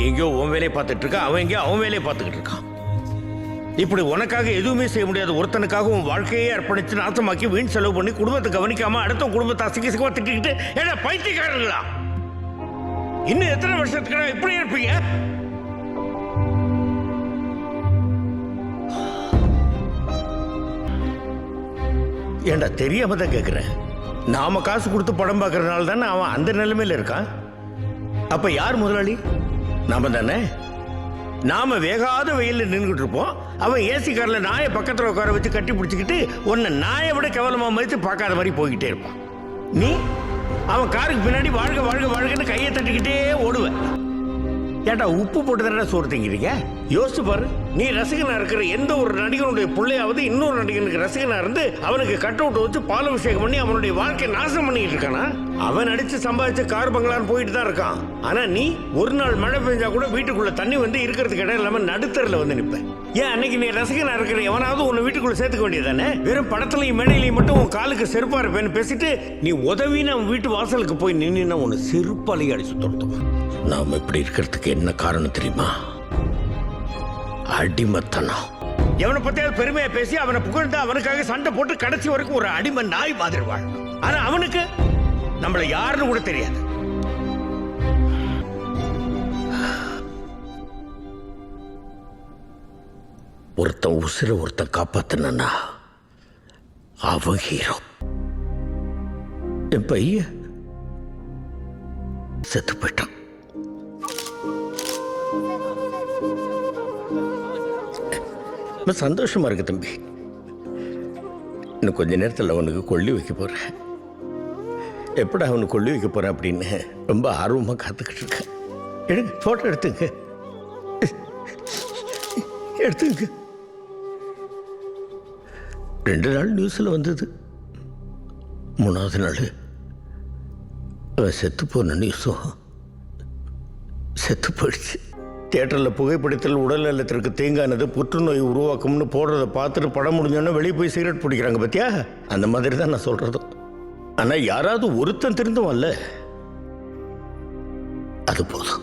எங்கேயோ உன் வேலையை பார்த்துட்டு இருக்க, அவன் எங்கேயோ அவன் வேலையை பார்த்துக்கிட்டு இருக்கான். இப்படி உனக்காக எதுவுமே செய்ய முடியாத ஒருத்தனுக்காக உன் வாழ்க்கையே அர்ப்பணிச்சு நாசமாக்கி வீண் செலவு பண்ணி குடும்பத்தை கவனிக்காம அடுத்த குடும்பத்தை அசிங்கமா திட்டிக்கிட்டு ஏன்னா பைத்தியக்காரங்களா? இன்னும் எத்தனை வருஷத்துக்கு இப்படி இருப்பீங்க? ஏண்டா தெரியாம தான் கேட்கிறேன். நாம காசு கொடுத்து படம் பார்க்கறதுனால தானே அவன் அந்த நிலைமையில இருக்கான். அப்ப யார் முதலாளி? நாம தானே. நாம வேகாத வெயில நின்றுட்டு இருப்போம், அவன் ஏசி கார்ல நாயை பக்கத்துல உட்கார வச்சு கட்டி பிடிச்சிக்கிட்டு உன்னை நாயை விட கேவலமா மதித்து பார்க்காத மாதிரி போய்கிட்டே இருப்பான். நீ அவன் காருக்கு பின்னாடி வாழ்க வாழ்க வாழ்கன்னு கையை தட்டிக்கிட்டே ஓடுவேன். ஏட்டா உப்பு போட்டு தானே சோறு திங்கிறீங்க? யோசிச்சு பாரு. நீ ரசிகனா இருக்கிற எந்த ஒரு நடிகனுடைய பிள்ளையாவது இன்னொரு நடிகனுக்கு ரசிகனா இருந்து அவனுக்கு கட் அவுட் வச்சு பாலாபிஷேகம் பண்ணி அவனுடைய வாழ்க்கையை நாசம் பண்ணிட்டு இருக்கானா? அவன் நடிச்சு சம்பாதிச்ச கார் பங்களான்னு போயிட்டு தான் இருக்கான். ஆனா நீ ஒரு நாள் மழை பெஞ்சா கூட வீட்டுக்குள்ள தண்ணி வந்து இருக்கிறதுக்கு இடம் இல்லாம நடுத்தரில் வந்து நிற்பேன். ஏன் அன்னைக்கு நீ ரசிகனா இருக்கிற எவனாவது உன்னை வீட்டுக்குள்ள சேர்த்துக்க வேண்டியதானே? வெறும் படத்துலையும் மேடையிலையும் மட்டும் உன் காலுக்கு செருப்பா இருப்பேன்னு பேசிட்டு நீ உதவின்னு அவன் வீட்டு வாசலுக்கு போய் நின்னா உன்னை செருப்பாலேயே அடிச்சு துரத்துவான். நாம இப்படி இருக்கிறதுக்கு என்ன காரணம் தெரியுமா? அடிமத்தனம். எவனை பத்தியாவது பெருமையா பேசி அவனை புகழ்ந்து அவனுக்காக சண்டை போட்டு கடைசி வரைக்கும் ஒரு அடிமை நாய் மாதிரி வாழ். ஆனா அவனுக்கு நம்மளை யாருன்னு கூட தெரியாது. ஒருத்தன் உசிர ஒருத்தன் காப்பாத்தினா அவன் ஹீரோ. என் பையன் செத்து போயிட்டான். சந்தோஷமா இருக்கு தம்பி. இன்னும் கொஞ்ச நேரத்தில் அவனுக்கு கொள்ளி வைக்க போறேன். எப்படா அவனுக்கு கொள்ளி வைக்க போறேன் அப்படின்னு ரொம்ப ஆர்வமாக காத்துக்கிட்டு இருக்கேன். எடுங்க, போட்டோ எடுத்துங்க, எடுத்துங்க. 2 நாள் நியூஸில் வந்தது. 3வது நாள் அவன் செத்து போன நியூஸும் செத்து போயிடுச்சு. தியேட்டரில் புகைப்பிடித்தல் உடல் நலத்திற்கு தீங்கானது, புற்றுநோய் உருவாக்கும்னு போடுறதை பார்த்துட்டு படம் முடிஞ்சோன்னா வெளியே போய் சிகரெட் பிடிக்கிறாங்க பத்தியா? அந்த மாதிரி தான் நான் சொல்கிறதும். ஆனால் யாராவது ஒருத்தன் திருந்துவான்ல, அது போதும்.